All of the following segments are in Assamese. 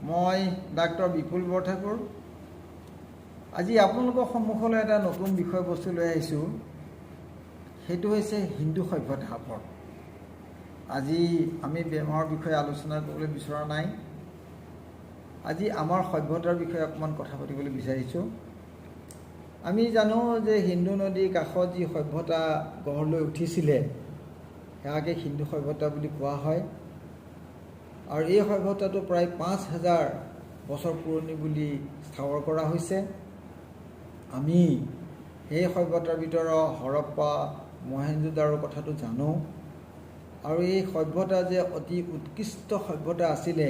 মই ডাক্তৰ বিপুল বৰঠাকুৰ। আজি আপোনালোকৰ সন্মুখলৈ এটা নতুন বিষয়বস্তু লৈ আহিছোঁ। সেইটো হৈছে হিন্দু সভ্যতাৰ ওপৰত। আজি আমি বেমাৰৰ বিষয়ে আলোচনা কৰিবলৈ বিচৰা নাই। আজি আমাৰ সভ্যতাৰ বিষয়ে অকণমান কথা পাতিবলৈ বিচাৰিছোঁ। আমি জানো যে সিন্ধু নদীৰ কাষত যি সভ্যতা গঢ় লৈ উঠিছিলে সেয়াকে সিন্ধু সভ্যতা বুলি কোৱা হয়। আৰু এই সভ্যতাটো প্ৰায় ৫,০০০ বছৰ পুৰণি বুলি স্থাৱৰ কৰা হৈছে। আমি সেই সভ্যতাৰ ভিতৰত হৰপ্পা মহেঞ্জোদাৰোৰ কথাটো জানো। আৰু এই সভ্যতা যে অতি উৎকৃষ্ট সভ্যতা আছিলে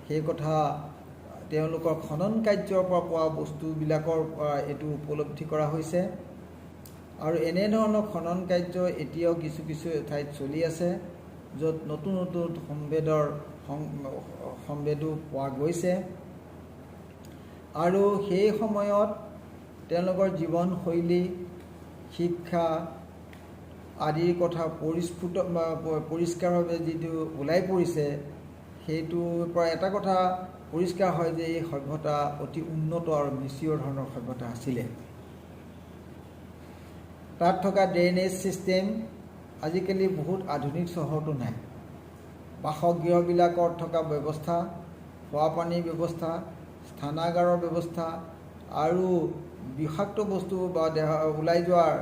সেই কথা তেওঁলোকৰ খনন কাৰ্যৰ পৰা পোৱা বস্তুবিলাকৰ পৰা এইটো উপলব্ধি কৰা হৈছে। আৰু এনেধৰণৰ খনন কাৰ্য এতিয়াও কিছু কিছু ঠাইত চলি আছে, য'ত নতুন নতুন সম্বেদো পোৱা গৈছে। আৰু সেই সময়ত তেওঁলোকৰ জীৱনশৈলী, শিক্ষা আদিৰ কথা পৰিষ্কাৰভাৱে যিটো ওলাই পৰিছে, সেইটোৰ পৰা এটা কথা পৰিষ্কাৰ হয় যে এই সভ্যতা অতি উন্নত আৰু মিচিয়ৰ ধৰণৰ সভ্যতা আছিলে। তাত থকা ড্ৰেইনেজ ছিষ্টেম আজিকালি বহুত আধুনিক চহৰতো নাই। বাসগৃহবিলাকত থকা ব্যৱস্থা, খোৱা পানীৰ ব্যৱস্থা, স্থানাগাৰৰ ব্যৱস্থা আৰু বিষাক্ত বস্তু বা ওলাই যোৱাৰ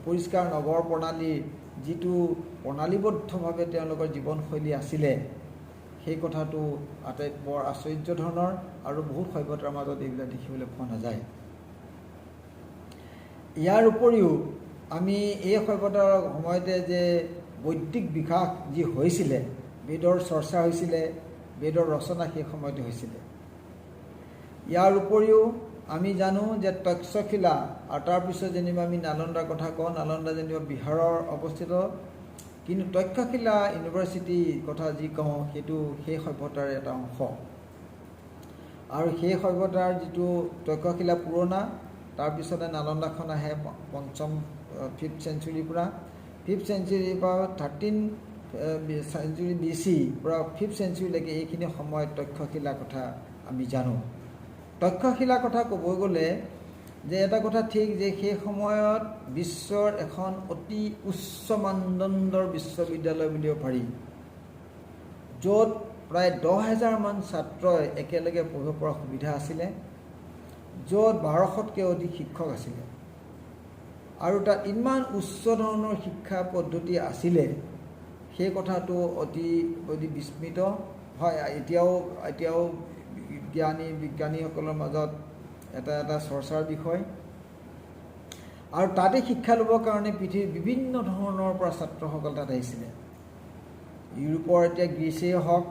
পৰিষ্কাৰ নগৰ প্ৰণালীৰ যিটো প্ৰণালীবদ্ধভাৱে তেওঁলোকৰ জীৱনশৈলী আছিলে, সেই কথাটো বৰ আশ্চৰ্য ধৰণৰ আৰু বহুত সভ্যতাৰ মাজত এইবিলাক দেখিবলৈ পোৱা নাযায়। ইয়াৰ উপৰিও আমি এই সভ্যতাৰ সময়তে যে বৈদিক বিকাশ যি হৈছিলে, বেদৰ চৰ্চা হৈছিলে, বেদৰ ৰচনা সেই সময়তে হৈছিলে। ইয়াৰ উপৰিও আমি জানো যে তক্ষশিলা, আৰু তাৰপিছত যেনিবা আমি নালন্দাৰ কথা কওঁ, নালন্দা যেনিবা বিহাৰৰ অৱস্থিত, কিন্তু তক্ষশিলা ইউনিভাৰ্চিটিৰ কথা যি কওঁ সেইটো সেই সভ্যতাৰ এটা অংশ। আৰু সেই সভ্যতাৰ যিটো তক্ষশিলা পুৰণা, তাৰপিছতে নালন্দাখন আহে 5th চেঞ্চুৰীৰ পৰা। 5th চেঞ্চুৰীৰ পৰা 13 চেঞ্চুৰী BC পৰা 5th চেঞ্চুৰীলৈকে এইখিনি সময়ত তক্ষশিলাৰ কথা আমি জানো। তক্ষশিলাৰ কথা ক'ব গ'লে যে এটা কথা ঠিক যে সেই সময়ত বিশ্বৰ এখন অতি উচ্চ মানদণ্ডৰ বিশ্ববিদ্যালয় বুলিব পাৰি, য'ত প্ৰায় 10,000 মান ছাত্ৰই একেলগে পঢ়িব পৰা সুবিধা আছিলে, য'ত 1200তকৈ অধিক শিক্ষক আছিলে। আৰু তাত ইমান উচ্চ ধৰণৰ শিক্ষা পদ্ধতি আছিলে, সেই কথাটো অতি বিস্মিত হয়। এতিয়াও বিজ্ঞানীসকলৰ মাজত এটা চৰ্চাৰ বিষয়। আৰু তাতে শিক্ষা ল'বৰ কাৰণে পৃথিৱীৰ বিভিন্ন ধৰণৰ পৰা ছাত্ৰসকল তাত আহিছিলে। ইউৰোপৰ এতিয়া গ্ৰীচেই হওক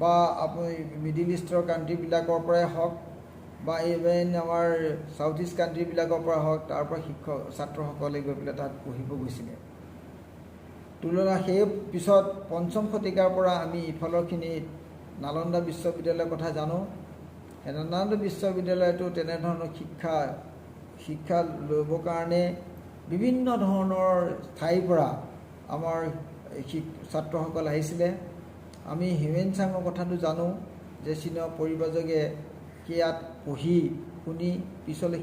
বা আপুনি মিডিল ইষ্টৰ কাণ্ট্ৰিবিলাকৰ পৰাই হওক বা ইভেন আমাৰ ছাউথ ইষ্ট কাণ্ট্ৰিবিলাকৰ পৰা হওক, তাৰ পৰা ছাত্ৰসকলে গৈ পেলাই তাত পঢ়িব গৈছিলে। সেই পিছত 5ম শতিকাৰ পৰা আমি ইফালৰখিনিত নালন্দা বিশ্ববিদ্যালয়ৰ কথা জানো। নালন্দা বিশ্ববিদ্যালয়তো তেনেধৰণৰ শিক্ষা ল'বৰ কাৰণে বিভিন্ন ধৰণৰ ঠাইৰ পৰা আমাৰ ছাত্ৰসকল আহিছিলে। আমি হিউৱেন চাঙৰ কথাটো জানো যে চীনৰ পৰিব্ৰাজকে ইয়াত পঢ়ি শুনি পিছলৈ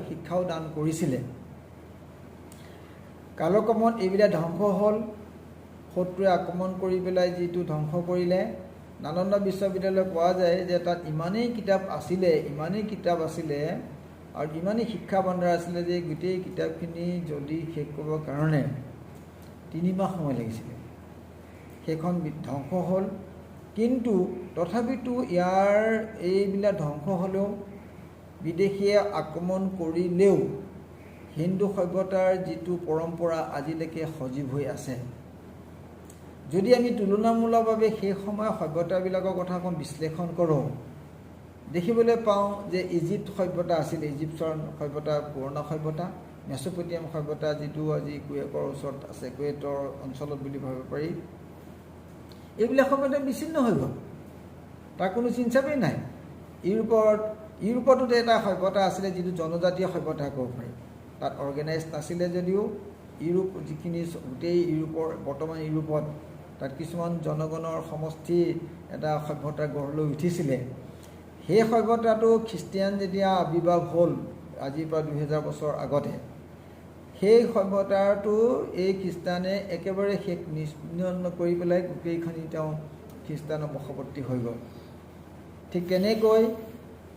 শিক্ষাও দান কৰিছিলে। কালক্ৰমত এইবিলাক ধ্বংস হ'ল। শত্ৰুৱে আক্ৰমণ কৰি পেলাই যিটো ধ্বংস কৰিলে। নালন্দা বিশ্ববিদ্যালয় কোৱা যায় যে তাত ইমানেই কিতাপ আছিলে আৰু ইমানেই শিক্ষা ভাণ্ডাৰ আছিলে যে গোটেই কিতাপখিনি যদি শেষ কৰিবৰ কাৰণে 3 মাহ সময় লাগিছিলে। সেইখন ধ্বংস হ'ল। কিন্তু তথাপিতো এইবিলাক ধ্বংস হ'লেও, বিদেশীয়ে আক্ৰমণ কৰিলেও হিন্দু সভ্যতাৰ যিটো পৰম্পৰা আজিলৈকে সজীৱ হৈ আছে। যদি আমি তুলনামূলকভাৱে সেই সময়ৰ সভ্যতাবিলাকৰ কথা অকণ বিশ্লেষণ কৰোঁ, দেখিবলৈ পাওঁ যে ইজিপ্ত সভ্যতা আছিলে, ইজিপ্তৰ সভ্যতা পুৰণা সভ্যতা। মেচ'পটেমিয়াম সভ্যতা যিটো আজি কুৱেটৰ ওচৰত আছে, কুৱেটৰ অঞ্চলত বুলি ভাবিব পাৰি, এইবিলাক সভ্যতা বিচ্ছিন্ন হৈ গ'ল, তাৰ কোনো চিন-চাপেই নাই। ইউৰোপতো এটা সভ্যতা আছিলে যিটো জনজাতীয় সভ্যতা ক'ব পাৰি। তাত অৰ্গেনাইজ নাছিলে যদিও গোটেই বৰ্তমান ইউৰোপত তাত কিছুমান জনগণৰ সমষ্টি এটা সভ্যতা গঢ় লৈ উঠিছিলে। সেই সভ্যতাটো খ্ৰীষ্টিয়ান যেতিয়া আৱিৰ্ভাৱ হ'ল আজিৰ পৰা 2000 বছৰ আগতে, সেই সভ্যতাটো এই খ্ৰীষ্টানে একেবাৰে শেষ নিৰ্মূল কৰি পেলাই গোটেইখিনি তেওঁ খ্ৰীষ্টানৰ বশৱৰ্তী হৈ গ'ল। ঠিক তেনেকৈ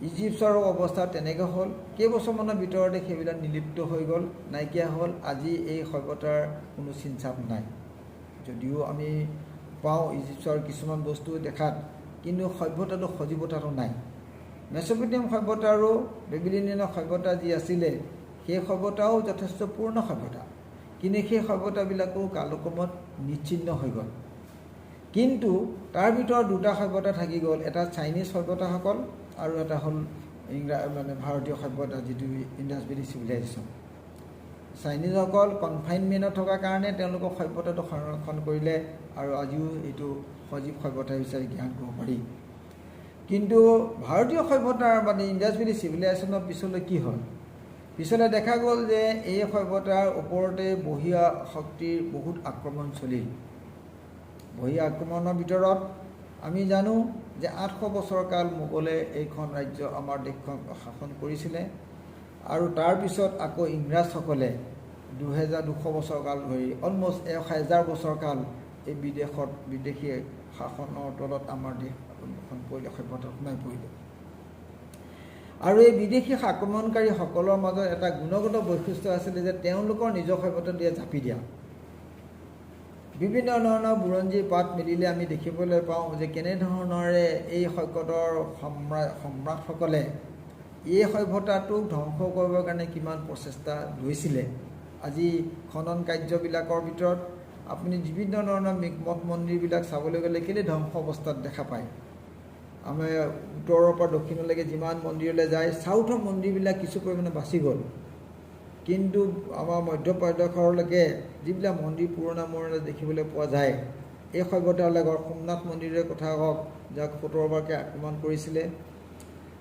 ইজিপ্তৰ অৱস্থা তেনেকৈ হ'ল। কেইবছৰমানৰ ভিতৰতে সেইবিলাক নিলিপ্ত হৈ গ'ল, নাইকিয়া হ'ল। আজি এই সভ্যতাৰ কোনো চিন-চাপ নাই। যদিও আমি পাওঁ ইজিপ্তৰ কিছুমান বস্তু দেখাত, কিন্তু সভ্যতাটো সজীৱতাটো নাই। মেচ'পটেমিয়াম সভ্যতা আৰু বেবিলনিয়ান সভ্যতা যি আছিলে, সেই সভ্যতাও যথেষ্ট পূৰ্ণ সভ্যতা, কিন্তু সেই সভ্যতাবিলাকো কালক্ৰমত নিচ্ছিন্ন হৈ গ'ল। কিন্তু তাৰ ভিতৰত দুটা সভ্যতা থাকি গ'ল, এটা চাইনিজ সভ্যতাসকল আৰু এটা হ'ল ভাৰতীয় সভ্যতা, যিটো ইণ্ডাছ ভেলী চিভিলাইজেশ্যন। চাইনিজসকল কনফাইনমেণ্টত থকাৰ কাৰণে তেওঁলোকৰ সভ্যতাটো সংৰক্ষণ কৰিলে আৰু আজিও এইটো সজীৱ সভ্যতা হিচাপে জ্ঞান কৰিব পাৰি। কিন্তু ভাৰতীয় সভ্যতাৰ ইণ্ডাছ ভেলী চিভিলাইজেশ্যনৰ পিছলৈ কি হ'ল? পিছলৈ দেখা গ'ল যে এই সভ্যতাৰ ওপৰতে বহিয়া শক্তিৰ বহুত আক্ৰমণ চলিল। বহিয়া আক্ৰমণৰ ভিতৰত আমি জানো যে 800 বছৰ কাল মোগলে এইখন ৰাজ্য আমাৰ দেশখন শাসন কৰিছিলে, আৰু তাৰপিছত আকৌ ইংৰাজসকলে 2200 বছৰ কাল ধৰি অলমষ্ট 1000 বছৰ কাল এই বিদেশী শাসনৰ তলত আমাৰ দেশখন পৰিলে, সভ্যতা সোমাই পৰিলে। আৰু এই বিদেশী আক্ৰমণকাৰীসকলৰ মাজত এটা গুণগত বৈশিষ্ট্য আছিলে যে তেওঁলোকৰ নিজৰ সভ্যতা দিয়ে জাপি দিয়া। বিভিন্ন ধৰণৰ বুৰঞ্জীৰ পাত মেলিলে আমি দেখিবলৈ পাওঁ যে কেনেধৰণৰে এই সৈকতৰ সম্ৰাটসকলে এই সভ্যতাটোক ধ্বংস কৰিবৰ কাৰণে কিমান প্ৰচেষ্টা লৈছিলে। আজি খনন কাৰ্যবিলাকৰ ভিতৰত আপুনি বিভিন্ন ধৰণৰ মঠ মন্দিৰবিলাক চাবলৈ গ'লে কেলৈ ধ্বংস অৱস্থাত দেখা পায়। আমাৰ উত্তৰৰ পৰা দক্ষিণলৈকে যিমান মন্দিৰলৈ যায়, চাউথৰ মন্দিৰবিলাক কিছু পৰিমাণে বাচি গ'ল, কিন্তু আমাৰ মধ্যপ্ৰদেশলৈকে যিবিলাক মন্দিৰ পুৰণা দেখিবলৈ পোৱা যায়, এই সভ্যতাবিলাকৰ সোমনাথ মন্দিৰৰ কথা হওক, যাক 17বাৰকৈ আক্ৰমণ কৰিছিলে,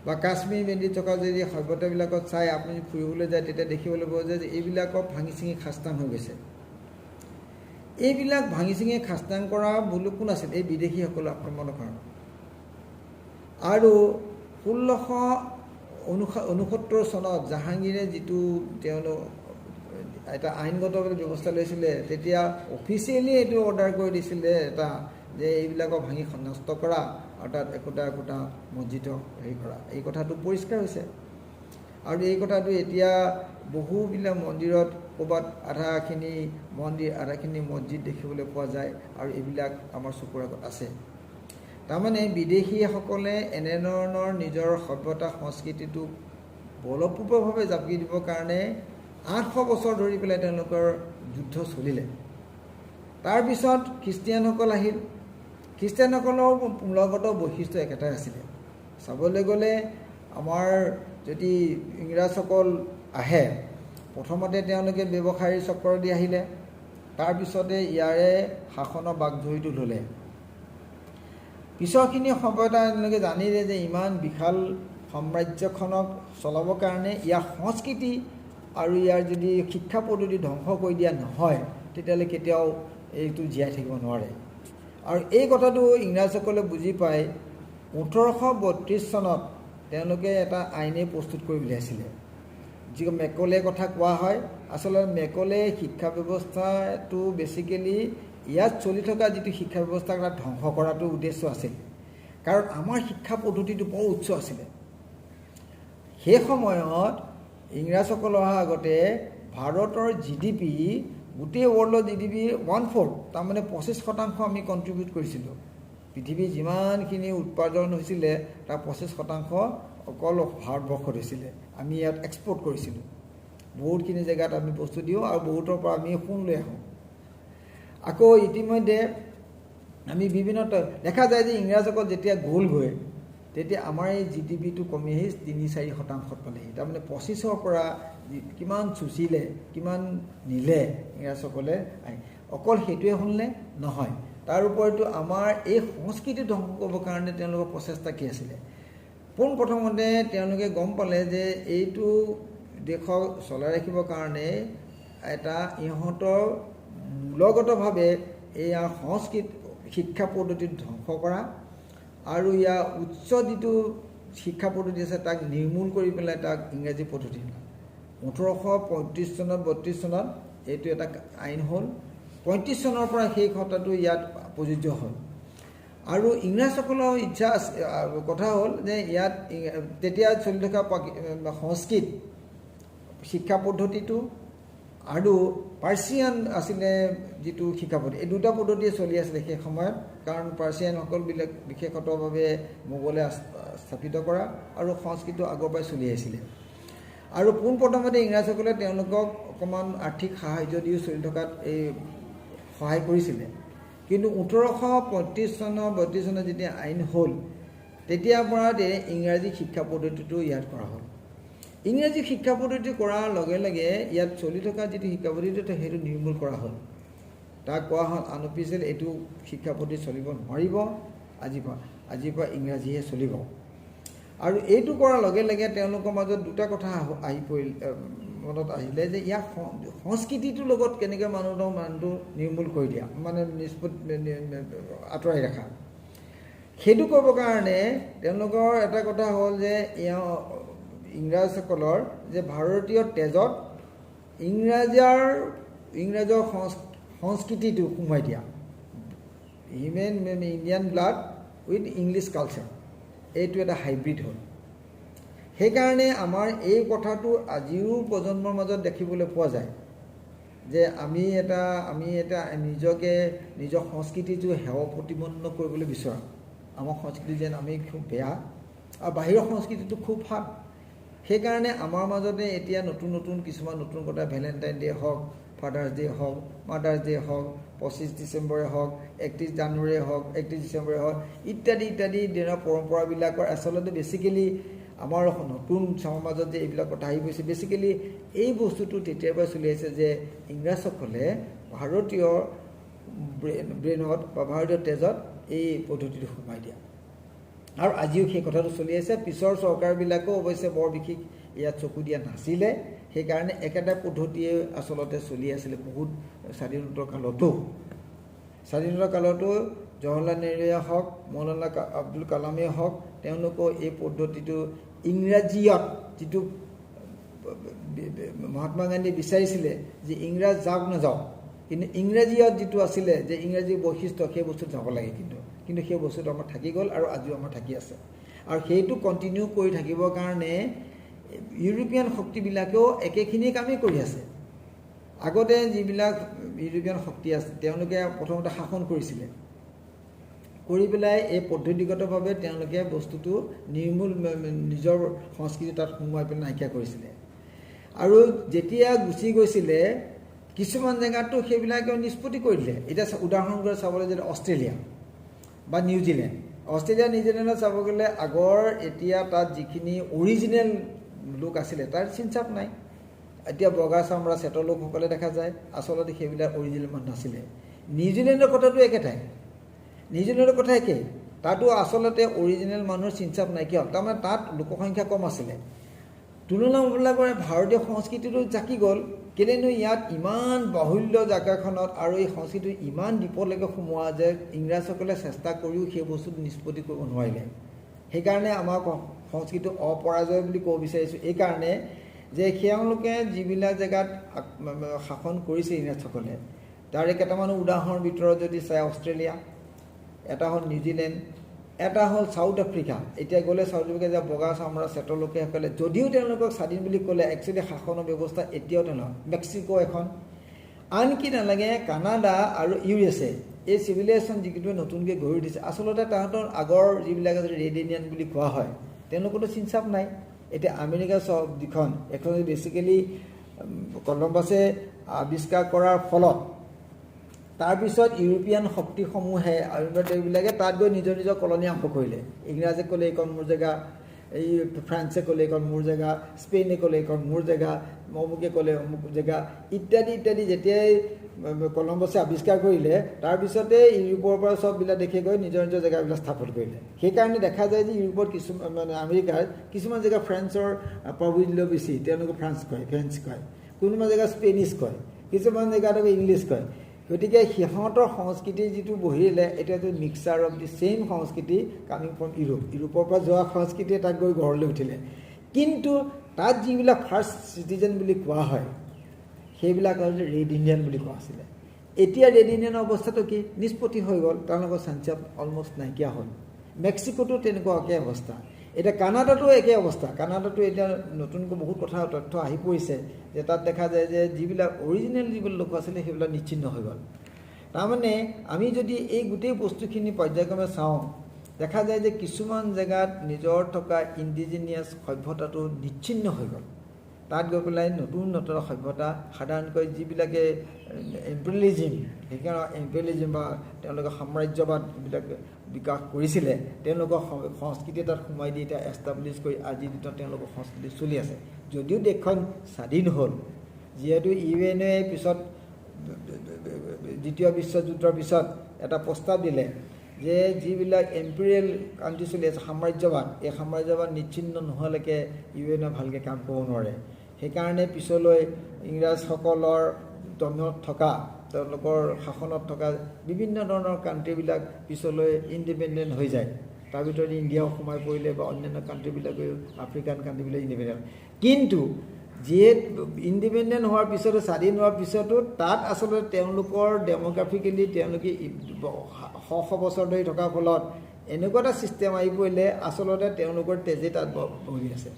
বা কাশ্মীৰ বেদী থকা যদি সভ্যতাবিলাকত চাই আপুনি ফুৰিবলৈ যায়, তেতিয়া দেখিবলৈ পোৱা যায় যে এইবিলাকক ভাঙি চিঙি খাস্তাং হৈ গৈছে। এইবিলাক ভাঙি চিঙি খাস্তাং কৰা বোলো কোন আছিল? এই বিদেশীসকলৰ আক্ৰমণৰ কাৰণে। আৰু 1669 চনত জাহাংগীৰে যিটো তেওঁলোক এটা আইনগত ব্যৱস্থা লৈছিলে, তেতিয়া অফিচিয়েলি এইটো অৰ্ডাৰ কৰি দিছিলে এটা যে এইবিলাকক ভাঙি নষ্ট কৰা আৰু তাত একোটা একোটা মছজিদক হেৰি কৰা। এই কথাটো পৰিষ্কাৰ হৈছে। আৰু এই কথাটো এতিয়া বহুবিলাক মন্দিৰত ক'ৰবাত আধাখিনি মন্দিৰ আধাখিনি মছজিদ দেখিবলৈ পোৱা যায়, আৰু এইবিলাক আমাৰ চকুৰ আগত আছে। তাৰমানে বিদেশীসকলে এনেধৰণৰ নিজৰ সভ্যতা সংস্কৃতিটোক বলপূৰ্বকভাৱে জাপি দিবৰ কাৰণে 800 বছৰ ধৰি পেলাই তেওঁলোকৰ যুদ্ধ চলিলে। তাৰপিছত খ্ৰীষ্টিয়ানসকল আহিল। খ্ৰীষ্টিয়ানসকলৰ মূলগত বৈশিষ্ট্য একেটাই আছিলে। চাবলৈ গ'লে আমাৰ যদি ইংৰাজসকল আহে, প্ৰথমতে তেওঁলোকে ব্যৱসায়ী চক্ৰ দি আহিলে, তাৰপিছতে ইয়াৰে শাসনৰ বাগজৰীটো ল'লে। পিছৰখিনি সভ্যতা তেওঁলোকে জানিলে যে ইমান বিশাল সাম্ৰাজ্যখনক চলাবৰ কাৰণে ইয়াৰ সংস্কৃতি আৰু ইয়াৰ যদি শিক্ষা পদ্ধতি ধ্বংস কৰি দিয়া নহয়, তেতিয়াহ'লে কেতিয়াও এইটো জীয়াই থাকিব নোৱাৰে। আৰু এই কথাটো ইংৰাজসকলে বুজি পাই 1832 চনত তেওঁলোকে এটা আইনেই প্ৰস্তুত কৰি উলিয়াইছিলে, যি মেকলে কথা কোৱা হয়। আচলতে মেকলে শিক্ষা ব্যৱস্থাটো বেছিকেলি ইয়াত চলি থকা যিটো শিক্ষা ব্যৱস্থাক তাক ধ্বংস কৰাটো উদ্দেশ্য আছিল, কাৰণ আমাৰ শিক্ষা পদ্ধতিটো বৰ উচ্চ আছিলে। সেই সময়ত ইংৰাজসকল অহাৰ আগতে ভাৰতৰ GDP গোটেই ৱৰ্ল্ডৰ GDP 1/4, তাৰমানে 25% আমি কণ্ট্ৰিবিউট কৰিছিলোঁ। পৃথিৱীৰ যিমানখিনি উৎপাদন হৈছিলে তাৰ 25% অকল ভাৰতবৰ্ষত হৈছিলে। আমি ইয়াত এক্সপৰ্ট কৰিছিলোঁ। বহুতখিনি জেগাত আমি বস্তু দিওঁ আৰু বহুতৰ পৰা আমি সোণ লৈ আহোঁ। আকৌ ইতিমধ্যে আমি বিভিন্ন দেখা যায় যে ইংৰাজসকল যেতিয়া গ'লগৈ, তেতিয়া আমাৰ এই GDPটো কমি আহি 3-4% পালেহি। তাৰমানে 25ৰ পৰা কিমান চুচিলে, কিমান নিলে ইংৰাজসকলে। অকল সেইটোৱে হ'লনে? নহয়। তাৰ ওপৰতো আমাৰ এই সংস্কৃতি ধ্বংস কৰিবৰ কাৰণে তেওঁলোকৰ প্ৰচেষ্টা কি আছিলে? পোনপ্ৰথমতে তেওঁলোকে গম পালে যে এইটো দেশক চলাই ৰাখিবৰ কাৰণে এটা ইহঁতৰ মূলগতভাৱে এয়া শিক্ষা পদ্ধতি ধ্বংস কৰা আৰু ইয়াৰ উচ্চ যিটো শিক্ষা পদ্ধতি আছে তাক নিৰ্মূল কৰি পেলাই তাক ইংৰাজী পদ্ধতি 1835 চনত 32 চনত এইটো এটা আইন হ'ল 35 চনৰ পৰা সেই কথাটো ইয়াত প্ৰযোজ্য হ'ল আৰু ইংৰাজসকলৰ ইচ্ছা কথা হ'ল যে ইয়াত তেতিয়া চলি থকা সংস্কৃত শিক্ষা পদ্ধতিটো আৰু পাৰ্চিয়ান আছিলে যিটো শিক্ষা পদ্ধতি এই দুটা পদ্ধতিয়ে চলি আছিলে সেই সময়ত কাৰণ পাৰ্চিয়ানসকলবিলাক বিশেষতভাৱে মোগলে স্থাপিত কৰা আৰু সংস্কৃতিটো আগৰ পৰাই চলি আহিছিলে আৰু পোনপ্ৰথমতে ইংৰাজসকলে তেওঁলোকক অকণমান আৰ্থিক সাহায্য দিও চলি থকাত এই সহায় কৰিছিলে কিন্তু 1835 চনৰ 32 চনত যেতিয়া আইন হ'ল তেতিয়াৰ পৰা ইংৰাজী শিক্ষা পদ্ধতিটো ইয়াত কৰা হ'ল ইংৰাজী শিক্ষা পদ্ধতি কৰাৰ লগে লগে ইয়াত চলি থকা যিটো শিক্ষা পদ্ধতি সেইটো নিৰ্মূল কৰা হ'ল তাক কোৱা হ'ল আনঅফিচিয়েল এইটো শিক্ষা পদ্ধতি চলিব নোৱাৰিব আজিৰ পৰা ইংৰাজীহে চলিব আৰু এইটো কৰাৰ লগে লগে তেওঁলোকৰ মাজত দুটা কথা আহি পৰিল মনত আহিলে যে ইয়াৰ সংস্কৃতিটোৰ লগত কেনেকৈ মানুহটো নিৰ্মূল কৰি দিয়া মানে আঁতৰাই ৰখা সেইটো কৰিবৰ কাৰণে তেওঁলোকৰ এটা কথা হ'ল যে ইংৰাজসকলৰ যে ভাৰতীয় তেজত ইংৰাজৰ সংস্কৃতিটো সোমাই দিয়া Indian blood with English culture এইটো এটা হাইব্ৰিড হ'ল সেইকাৰণে আমাৰ এই কথাটো আজিও প্ৰজন্মৰ মাজত দেখিবলৈ পোৱা যায় যে আমি এটা নিজকে নিজৰ সংস্কৃতিটো সেৱা প্ৰতিপন্ন কৰিবলৈ বিচৰা আমাৰ সংস্কৃতি যেন আমি খুব বেয়া আৰু বাহিৰৰ সংস্কৃতিটো খুব ভাল সেইকাৰণে আমাৰ মাজতে এতিয়া নতুন কিছুমান নতুন কথা ভেলেণ্টাইন ডে হওক ফাদাৰ্ছ ডে হওক মাদাৰ্ছ ডে হওক 25 ডিচেম্বৰে হওক 31 জানুৱাৰীয়ে হওক 31 ডিচেম্বৰে হওক ইত্যাদি দিনৰ পৰম্পৰাবিলাকৰ আচলতে বেছিকেলি আমাৰ নতুন সমাজত যে এইবিলাক কথা আহি গৈছে বেছিকেলি এই বস্তুটো তেতিয়াৰ পৰা চলি আছে যে ইংৰাজসকলে ভাৰতীয় ব্ৰেইনত বা ভাৰতীয় তেজত এই পদ্ধতিটো সোমাই দিয়া আৰু আজিও সেই কথাটো চলি আছে পিছৰ চৰকাৰবিলাকেও অৱশ্যে বৰ বিশেষ ইয়াত চকু দিয়া নাছিলে সেইকাৰণে একেটা পদ্ধতিয়ে আচলতে চলি আছিলে বহুত স্বাধীনতাৰ কালতো জৱাহৰলাল নেহৰুৱে হওক মৌলানা আব্দুল কালামেই হওক তেওঁলোকৰ এই পদ্ধতিটো ইংৰাজীত যিটো মহাত্মা গান্ধী বিচাৰিছিলে যে ইংৰাজ যাওক নাযাওক কিন্তু ইংৰাজীত যিটো আছিলে যে ইংৰাজীৰ বৈশিষ্ট্য সেই বস্তুটো যাব লাগে কিন্তু সেই বস্তুটো আমাৰ থাকি গ'ল আৰু আজিও আমাৰ থাকি আছে আৰু সেইটো কণ্টিনিউ কৰি থাকিবৰ কাৰণে ইউৰোপীয়ান শক্তিবিলাকেও একেখিনি কামেই কৰি আছে আগতে যিবিলাক ইউৰোপীয়ান শক্তি আছে তেওঁলোকে প্ৰথমতে শাসন কৰিছিলে কৰি পেলাই এই পদ্ধতিগতভাৱে তেওঁলোকে বস্তুটো নিৰ্মূল নিজৰ সংস্কৃতি তাত সোমোৱাই পেলাই নাইকিয়া কৰিছিলে আৰু যেতিয়া গুচি গৈছিলে কিছুমান জেগাতো সেইবিলাকে নিষ্পত্তি কৰি দিলে এতিয়া উদাহৰণস্বৰূপে চাবলৈ যদি অষ্ট্ৰেলিয়া বা নিউজিলেণ্ডত চাব গ'লে আগৰ এতিয়া তাত যিখিনি অৰিজিনেল লোক আছিলে তাৰ চিনচাপ নাই এতিয়া বগা চামৰা চেটৰ লোকসকলে দেখা যায় আচলতে সেইবিলাক অৰিজিনেল মানুহ নাছিলে নিউজিলেণ্ডৰ কথাটো একেটাই নিউজিলেণ্ডৰ কথা একেই তাতো আচলতে অৰিজিনেল মানুহৰ চিনচাপ নাইকিয়া হ'ল তাৰমানে তাত লোকসংখ্যা কম আছিলে তুলনামূলকভাৱে ভাৰতীয় সংস্কৃতিটো জাকি গ'ল কেলেনো ইয়াত ইমান বাহুল্য জেগাখনত আৰু এই সংস্কৃতি ইমান দ্বীপলৈকে সোমোৱা যে ইংৰাজসকলে চেষ্টা কৰিও সেই বস্তুটো নিষ্পত্তি কৰিব নোৱাৰিলে সেইকাৰণে আমাৰ সংস্কৃতি অপৰাজয় বুলি ক'ব বিচাৰিছোঁ এইকাৰণে যে তেওঁলোকে যিবিলাক জেগাত শাসন কৰিছে ইংৰাজসকলে তাৰে কেইটামান উদাহৰণৰ ভিতৰত যদি চাই অষ্ট্ৰেলিয়া এটা হ'ল নিউজিলেণ্ড এটা হ'ল চাউথ আফ্ৰিকা এতিয়া গ'লে চাউথ আফ্ৰিকা যে বগা চামৰা চেটৰ লোকসকলে যদিও তেওঁলোকক স্বাধীন বুলি ক'লে একচুৱেলি শাসনৰ ব্যৱস্থা এতিয়াও তেওঁলোক মেক্সিকো এখন আনকি নালাগে কানাডা আৰু USA এই চিভিলাইজেশ্যন যিটো নতুনকৈ গঢ়ি উঠিছে আচলতে তাহাঁতৰ আগৰ যিবিলাক ৰেড ইণ্ডিয়ান বুলি কোৱা হয় তেওঁলোকতো চিনচাপ নাই এতিয়া আমেৰিকা যিখন এখন বেছিকেলি কলম্বাছে আৱিষ্কাৰ কৰাৰ ফলত তাৰপিছত ইউৰোপীয়ান শক্তিসমূহে এইবিলাকে তাত গৈ নিজৰ কলনী আৰম্ভ কৰিলে ইংৰাজে ক'লে এইখন মোৰ জেগা এই ফ্ৰান্সে ক'লে এইখন মোৰ জেগা স্পেইনে ক'লে এইখন মোৰ জেগা অমুকে ক'লে অমুক জেগা ইত্যাদি যেতিয়াই কলম্বাছে আৱিষ্কাৰ কৰিলে তাৰপিছতে ইউৰোপৰ পৰা চববিলাক দেখি গৈ নিজৰ জেগাবিলাক স্থাপন কৰিলে সেইকাৰণে দেখা যায় যে ইউৰোপৰ কিছুমান মানে আমেৰিকাৰ কিছুমান জেগা ফ্ৰেন্সৰ প্ৰভুল্য বেছি তেওঁলোকে ফ্ৰেঞ্চ কয় কোনোবা জেগা স্পেনিছ কয় কিছুমান জেগাত ইংলিছ কয় গতিকে সিহঁতৰ সংস্কৃতি যিটো বহিলে এতিয়াতো মিক্সাৰ অফ দি ছেইম সংস্কৃতি কামিং ফ্ৰম ইউৰোপৰ পৰা যোৱা সংস্কৃতিয়ে তাত গৈ গঢ়লৈ উঠিলে কিন্তু তাত যিবিলাক ফাৰ্ষ্ট চিটিজেন বুলি কোৱা হয় সেইবিলাক হ'ল ৰেড ইণ্ডিয়ান বুলি কোৱা আছিলে এতিয়া ৰেড ইণ্ডিয়ানৰ অৱস্থাটো কি নিষ্পত্তি হৈ গ'ল তেওঁলোকৰ চান্সেপ অলমষ্ট নাইকিয়া হ'ল মেক্সিকোতো তেনেকুৱা একে অৱস্থা এতিয়া কানাডাতো একে অৱস্থা কানাডাতো এতিয়া নতুনকৈ বহুত কথা তথ্য আহি পৰিছে যে তাত দেখা যায় যে যিবিলাক অৰিজিনেল যিবিলাক লোক আছিলে সেইবিলাক নিশ্চিন্ন হৈ গ'ল তাৰমানে আমি যদি এই গোটেই বস্তুখিনি পৰ্যায়ক্ৰমে চাওঁ দেখা যায় যে কিছুমান জেগাত নিজৰ থকা ইণ্ডিজিনিয়াছ সভ্যতাটো নিশ্চিন্ন হৈ গ'ল তাত গৈ পেলাই নতুন নতুন সভ্যতা সাধাৰণকৈ যিবিলাকে এম্পেৰিয়েলিজিম সেইকাৰণে এম্পেৰিয়েলিজিম বা তেওঁলোকে সাম্ৰাজ্যবাদ এইবিলাক বিকাশ কৰিছিলে তেওঁলোকৰ সংস্কৃতি তাত সোমাই দি এতিয়া এষ্টাব্লিছ কৰি আজিৰ দিনত তেওঁলোকৰ সংস্কৃতি চলি আছে যদিও দেশখন স্বাধীন হ'ল যিহেতু ইউএনএ পিছত দ্বিতীয় বিশ্বযুদ্ধৰ পিছত এটা প্ৰস্তাৱ দিলে যে যিবিলাক এম্পেৰিয়েল কাণ্ট্ৰি চলি আছে সাম্ৰাজ্যবাদ এই সাম্ৰাজ্যবাদ নিশ্চিন্ন নোহোৱালৈকে ইউএনএ ভালকৈ কাম কৰিব নোৱাৰে সেইকাৰণে পিছলৈ ইংৰাজসকলৰ দমনত থকা তেওঁলোকৰ শাসনত থকা বিভিন্ন ধৰণৰ কাণ্ট্ৰিবিলাক পিছলৈ ইণ্ডিপেণ্ডেণ্ট হৈ যায় তাৰ ভিতৰত ইণ্ডিয়াও সোমাই পৰিলে বা অন্যান্য কাণ্ট্ৰিবিলাকেও আফ্ৰিকান কাণ্ট্ৰিবিলাক ইণ্ডিপেণ্ডেণ্ট কিন্তু যিয়ে ইণ্ডিপেণ্ডেণ্ট হোৱাৰ পিছতো স্বাধীন হোৱাৰ পিছতো তাত আচলতে তেওঁলোকৰ ডেম'গ্ৰাফিকেলি তেওঁলোকে শ বছৰ ধৰি থকাৰ ফলত এনেকুৱা এটা ছিষ্টেম আহি পৰিলে আচলতে তেওঁলোকৰ তেজে তাত বহি আছে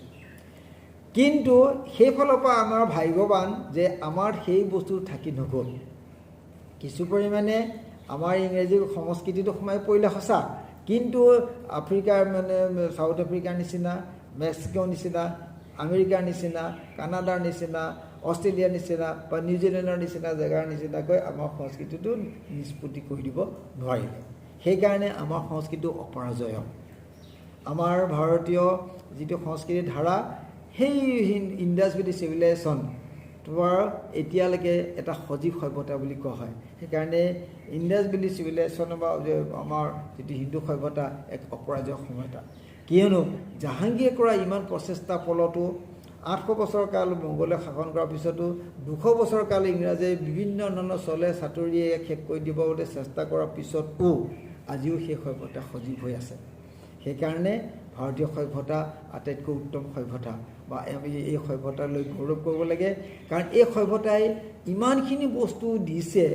কিন্তু সেইফালৰ পৰা আমাৰ ভাগ্যৱান যে আমাৰ সেই বস্তু থাকি নগ'ল কিছু পৰিমাণে আমাৰ ইংৰাজী সংস্কৃতিটো সোমাই পৰিলে সঁচা কিন্তু আফ্ৰিকাৰ মানে চাউথ আফ্ৰিকাৰ নিচিনা মেক্সিকোৰ নিচিনা আমেৰিকাৰ নিচিনা কানাডাৰ নিচিনা অষ্ট্ৰেলিয়াৰ নিচিনা বা নিউজিলেণ্ডৰ নিচিনা জেগাৰ নিচিনাকৈ আমাৰ সংস্কৃতিটো নিষ্পত্তি কৰি দিব নোৱাৰিলে সেইকাৰণে আমাৰ সংস্কৃতিটো অপৰাজয় আমাৰ ভাৰতীয় যিটো সংস্কৃতিৰ ধাৰা সেই ইণ্ডাছ ভেলী চিভিলাইজেশ্যন তোমাৰ এতিয়ালৈকে এটা সজীৱ সভ্যতা বুলি কোৱা হয় সেইকাৰণে ইণ্ডাছ ভেলী চিভিলাইজেশ্যন বা আমাৰ যিটো হিন্দু সভ্যতা এক অপৰাজয় সভ্যতা কিয়নো জাহাংগীৰে কৰা ইমান প্ৰচেষ্টাৰ ফলতো 800 বছৰ কাল মংগলে শাসন কৰাৰ পিছতো 200 বছৰ কাল ইংৰাজে বিভিন্ন ধৰণৰ চলে চাতুৰিয়ে শেষ কৰি দিব বুলি চেষ্টা কৰাৰ পিছতো আজিও সেই সভ্যতা সজীৱ হৈ আছে সেইকাৰণে ভাৰতীয় সভ্যতা আটাইতকৈ উত্তম সভ্যতা বা আমি এই সভ্যতালৈ গৌৰৱ কৰিব লাগে কাৰণ এই সভ্যতাই ইমানখিনি বস্তু দিছে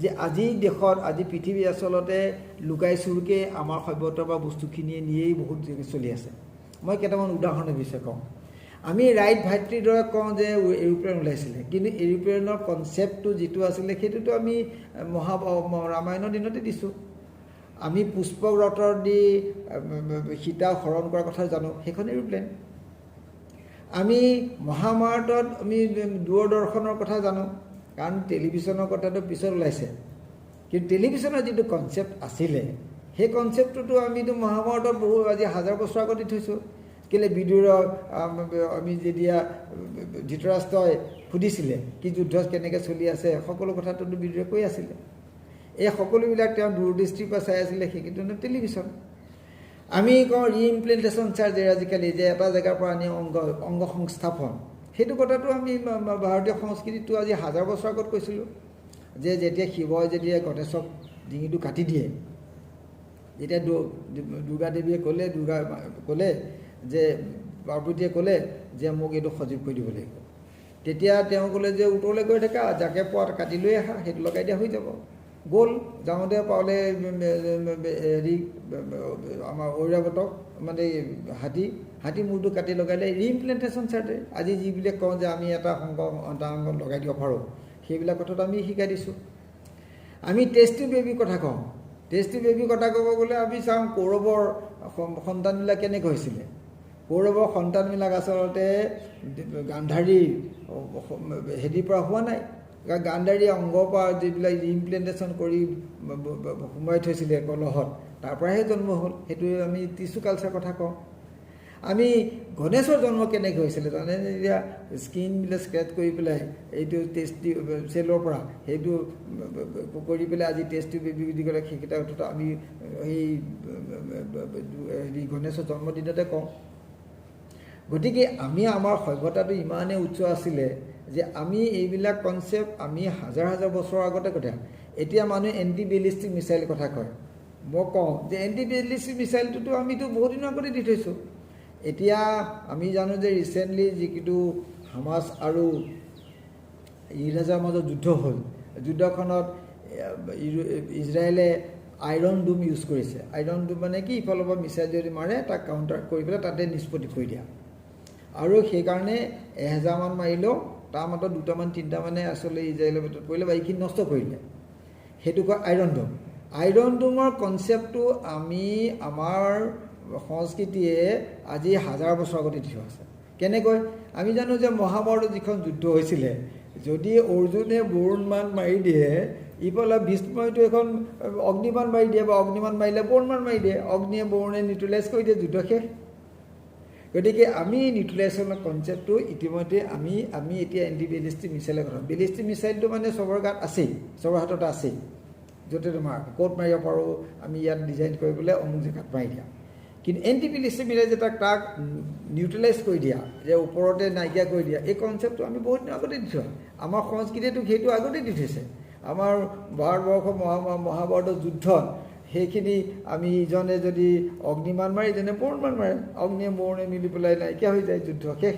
যে আজি দেশত আজি পৃথিৱী আচলতে লুকাই চুৰুকে আমাৰ সভ্যতা বা বস্তুখিনিয়ে নিয়েই বহুত চলি আছে মই কেইটামান উদাহৰণৰ বিষয়ে কওঁ আমি ৰাইট ভাতৃৰ দৰে কওঁ যে এৰোপ্লেন ওলাইছিলে কিন্তু এৰোপ্লেনৰ কনচেপ্টটো যিটো আছিলে সেইটোতো আমি ৰামায়ণৰ দিনতে দিছোঁ আমি পুষ্পক ৰথৰ দি সীতা হৰণ কৰাৰ কথা জানো সেইখন এৰোপ্লেন আমি মহাভাৰতত আমি দূৰদৰ্শনৰ কথা জানো কাৰণ টেলিভিশ্যনৰ কথাটো পিছত ওলাইছে কিন্তু টেলিভিশ্যনৰ যিটো কনচেপ্ট আছিলে সেই কনচেপ্টটোতো আমিতো মহাভাৰতত বহু আজি 1000 বছৰ আগত দি থৈছোঁ কেলে বিদুৰক আমি যেতিয়া ধৃতৰাষ্ট্ৰই সুধিছিলে কি যুদ্ধ কেনেকৈ চলি আছে সকলো কথাটোতো বিদুৰে কৈ আছিলে এই সকলোবিলাক তেওঁ দূৰদৃষ্টিৰ পৰা চাই আছিলে সেইকেইটো টেলিভিশ্যন আমি কওঁ ৰিইমপ্লেণ্টেশ্যন চাৰ্জাৰী আজিকালি যে এটা জেগাৰ পৰা আনি অংগ সংস্থাপন সেইটো কথাটো আমি ভাৰতীয় সংস্কৃতিটো আজি 1000 বছৰ আগত কৈছিলোঁ যে যেতিয়া শিৱই যেতিয়া গণেশক ডিঙিটো কাটি দিয়ে যেতিয়া দুৰ্গা দেৱীয়ে ক'লে যে পাৰ্বতীয়ে ক'লে যে মোক এইটো সজীৱ কৰি দিব লাগিব তেতিয়া তেওঁ ক'লে যে উত্তৰলৈ গৈ থাকা যাকে পোৱা কাটি লৈ আহা সেইটো লগাই দিয়া হৈ যাব গ'ল যাওঁতে পালে হেৰি আমাৰ ঐৰাৱতক মানে হাতী মূৰটো কাটি লগালে ৰিইমপ্লেণ্টেশ্যন চাৰ্জাৰী আজি যিবিলাক কওঁ যে আমি এটা অংগ লগাই দিব পাৰোঁ সেইবিলাক কথাটো আমি শিকাই দিছোঁ আমি টেষ্ট টিউব বেবীৰ কথা কওঁ টেষ্ট টিউব বেবীৰ কথা ক'ব গ'লে আমি চাওঁ কৌৰৱৰ সন্তানবিলাক কেনেকৈ হৈছিলে কৌৰৱৰ সন্তানবিলাক আচলতে গান্ধাৰীৰ হেৰিৰ পৰা হোৱা নাই গান্ধাৰী অংগৰ পৰা যিবিলাক ৰিইমপ্লেণ্টেশ্যন কৰি সোমাই থৈছিলে কলহত তাৰ পৰাহে জন্ম হ'ল সেইটো আমি টিচু কালচাৰ কথা কওঁ আমি গণেশৰ জন্ম কেনেকৈ হৈছিলে জানে এতিয়া স্কিনবিলাক স্ক্ৰেচ কৰি পেলাই এইটো টেষ্ট চেলৰ পৰা সেইটো কৰি পেলাই আজি টেষ্ট বেবী বুলি ক'লে সেইকেইটা কথা আমি এই গণেশৰ জন্মদিনতে কওঁ গতিকে আমি আমাৰ সভ্যতাটো ইমানেই উচ্চ আছিলে যে আমি এইবিলাক কনচেপ্ট আমি হাজাৰ বছৰৰ আগতে কথা এতিয়া মানুহে এণ্টি বেলিষ্টিক মিছাইল কথা কয় মই কওঁ যে এণ্টি বেলিষ্টিক মিছাইলটোতো আমিতো বহুত দিনৰ আগতে দি থৈছোঁ এতিয়া আমি জানো যে ৰিচেণ্টলি যিটো হামাছ আৰু ইজৰাইলৰ মাজত যুদ্ধ হ'ল যুদ্ধখনত ইজৰাইলে আইৰণ ডোম ইউজ কৰিছে আইৰণ ডোম মানে কি ইফালৰ পৰা মিছাইল যদি মাৰে তাক কাউণ্টাৰ কৰি পেলাই তাতে নিষ্পত্তি কৰি দিয়া আৰু সেইকাৰণে 1000 মান মাৰিলেও তাৰ মাত্ৰ 2টামান 3টামানে আচলতে ইজৰাইলৰ ভিতৰত পৰিলে বা এইখিনি নষ্ট কৰিলে সেইটো কয় আইৰণ ডোমৰ কনচেপ্টটো আমি আমাৰ সংস্কৃতিয়ে আজি 1000 বছৰ আগতে দি থোৱা আছে কেনেকৈ আমি জানো যে মহাভাৰতৰ যিখন যুদ্ধ হৈছিলে যদি অৰ্জুনে বৰুণমান মাৰি দিয়ে ইফালে ভীষ্মইতো এখন অগ্নিমান মাৰি দিয়ে বা অগ্নিমান মাৰিলে বৰুণমান মাৰি দিয়ে অগ্নিয়ে বৰুণে নিউট্ৰেলাইজ কৰি দিয়ে যুদ্ধ শেষ গতিকে আমি নিউট্ৰেলাইজেশ্যনৰ কনচেপ্টটো ইতিমধ্যে আমি এতিয়া এণ্টি বেলিষ্টিক মিছাইলৰ কথা বেলিষ্টিক মিছাইলটো মানে চবৰ গাত আছেই চবৰ হাতত আছেই য'তে তোমাৰ ক'ত মাৰিব পাৰোঁ আমি ইয়াত ডিজাইন কৰি পেলাই অমুক জেগাত মাৰি দিয়া কিন্তু এণ্টি বেলিষ্টিক মিছাইল যে তাক নিউট্ৰেলাইজ কৰি দিয়া যে ওপৰতে নাইকিয়া কৰি দিয়া এই কনচেপ্টটো আমি বহুত দিন আগতে দি থোৱা আমাৰ সংস্কৃতিটো সেইটো আগতে দি থৈছে আমাৰ ভাৰতবৰ্ষৰ মহাভাৰতৰ যুদ্ধত সেইখিনি আমি ইজনে যদি অগ্নিমান মাৰে ইজনে বৰুণমান মাৰে অগ্নিয়ে বৰুণে মিলি পেলাই নাইকিয়া হৈ যায় যুদ্ধ শেষ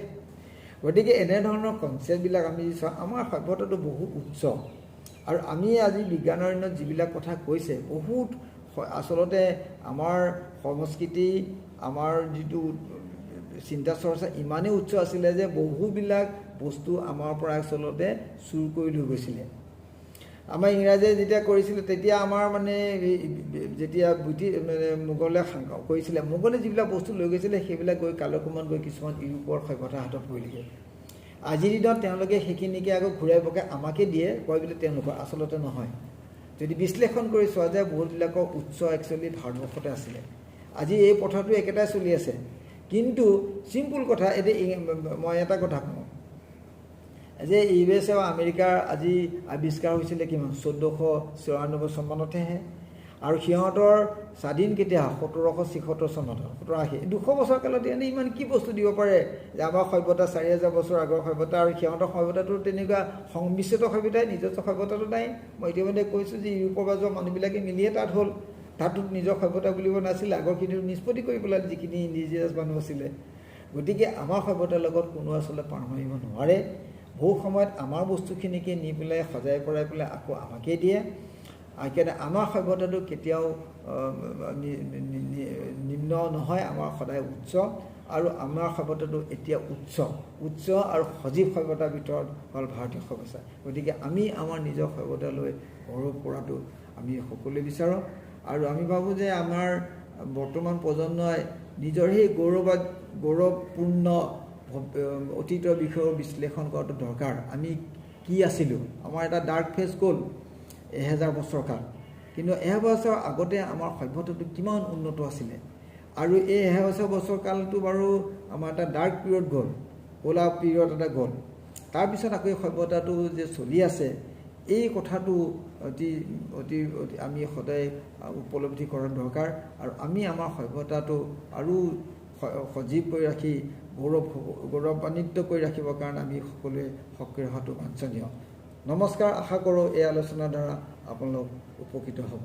গতিকে এনেধৰণৰ কনচেপ্টবিলাক আমি চাওঁ আমাৰ সভ্যতাটো বহুত উচ্চ আৰু আমি আজি বিজ্ঞানৰ দিনত যিবিলাক কথা কৈছে বহুত আচলতে আমাৰ সংস্কৃতি আমাৰ যিটো চিন্তা চৰ্চা ইমানেই উচ্চ আছিলে যে বহুবিলাক বস্তু আমাৰ পৰা আচলতে চুৰ কৰি লৈ গৈছিলে আমাৰ ইংৰাজে যেতিয়া কৰিছিলে তেতিয়া আমাৰ মানে যেতিয়া মোগলে কৰিছিলে মোগলে যিবিলাক বস্তু লৈ গৈছিলে সেইবিলাক গৈ কালক্ৰমত গৈ কিছুমান ইউৰোপৰ সভ্যতাৰ হাতত পৰিলেগৈ আজিৰ দিনত তেওঁলোকে সেইখিনিকে আকৌ ঘূৰাই পকাই আমাকে দিয়ে কয় বুলি তেওঁলোকৰ আচলতে নহয় যদি বিশ্লেষণ কৰি চোৱা যায় বহুতবিলাকৰ উৎস একচুৱেলি ভাৰতবৰ্ষতে আছিলে আজি এই পথৰটো একেটাই চলি আছে কিন্তু চিম্পুল কথা এতিয়া মই এটা কথা কওঁ যে ইউএছ আৰু আমেৰিকাৰ আজি আৱিষ্কাৰ হৈছিলে কিমান 1494 চনমানতেহে আৰু সিহঁতৰ স্বাধীন কেতিয়া 1776 চনত 1780 200 বছৰ কালত এনে ইমান কি বস্তু দিব পাৰে যে আমাৰ সভ্যতা 4000 বছৰ আগৰ সভ্যতা আৰু সিহঁতৰ সভ্যতাটো তেনেকুৱা সংমিশ্ৰিত সভ্যতাই নিজস্ব সভ্যতাটো নাই মই ইতিমধ্যে কৈছোঁ যে ইউৰোপৰ পৰা যোৱা মানুহবিলাকে মিলিয়ে তাত হ'ল তাতো নিজৰ সভ্যতা বুলিব নাছিলে আগৰখিনি নিষ্পত্তি কৰি পেলাই যিখিনি ইণ্ডিজিনাছ মানুহ আছিলে গতিকে আমাৰ সভ্যতাৰ লগত কোনো আচলতে পাৰ মাৰিব নোৱাৰে বহু সময়ত আমাৰ বস্তুখিনিকে নি পেলাই সজাই পৰাই পেলাই আকৌ আমাকেই দিয়ে সেইকাৰণে আমাৰ সভ্যতাটো কেতিয়াও নিম্ন নহয় আমাৰ সদায় উচ্চ আৰু আমাৰ সভ্যতাটো এতিয়া উচ্চ আৰু সজীৱ সভ্যতাৰ ভিতৰত হ'ল ভাৰতীয় সভ্যতা গতিকে আমি আমাৰ নিজৰ সভ্যতালৈ গৌৰৱ কৰাটো আমি সকলোৱে বিচাৰোঁ আৰু আমি ভাবোঁ যে আমাৰ বৰ্তমান প্ৰজন্মই নিজৰ সেই গৌৰৱপূৰ্ণ অতীতৰ বিষয়ে বিশ্লেষণ কৰাটো দৰকাৰ আমি কি আছিলোঁ আমাৰ এটা ডাৰ্ক ফেজ গ'ল 1000 বছৰ কাল কিন্তু 1000 বছৰ আগতে আমাৰ সভ্যতাটো কিমান উন্নত আছিলে আৰু এই 1000 বছৰ কালটো বাৰু আমাৰ এটা ডাৰ্ক পিৰিয়ড গ'ল ক'লা পিৰিয়ড এটা গ'ল তাৰপিছত আকৌ এই সভ্যতাটো যে চলি আছে এই কথাটো অতি আমি সদায় উপলব্ধি কৰাৰ দৰকাৰ আৰু আমি আমাৰ সভ্যতাটো আৰু সজীৱ কৰি ৰাখি গৌৰৱান্বিত কৰি ৰাখিবৰ কাৰণে আমি সকলোৱে সক্ৰিয় হোৱাটো বাঞ্ছনীয় নমস্কাৰ আশা কৰোঁ এই আলোচনাৰ দ্বাৰা আপোনালোক উপকৃত হ'ব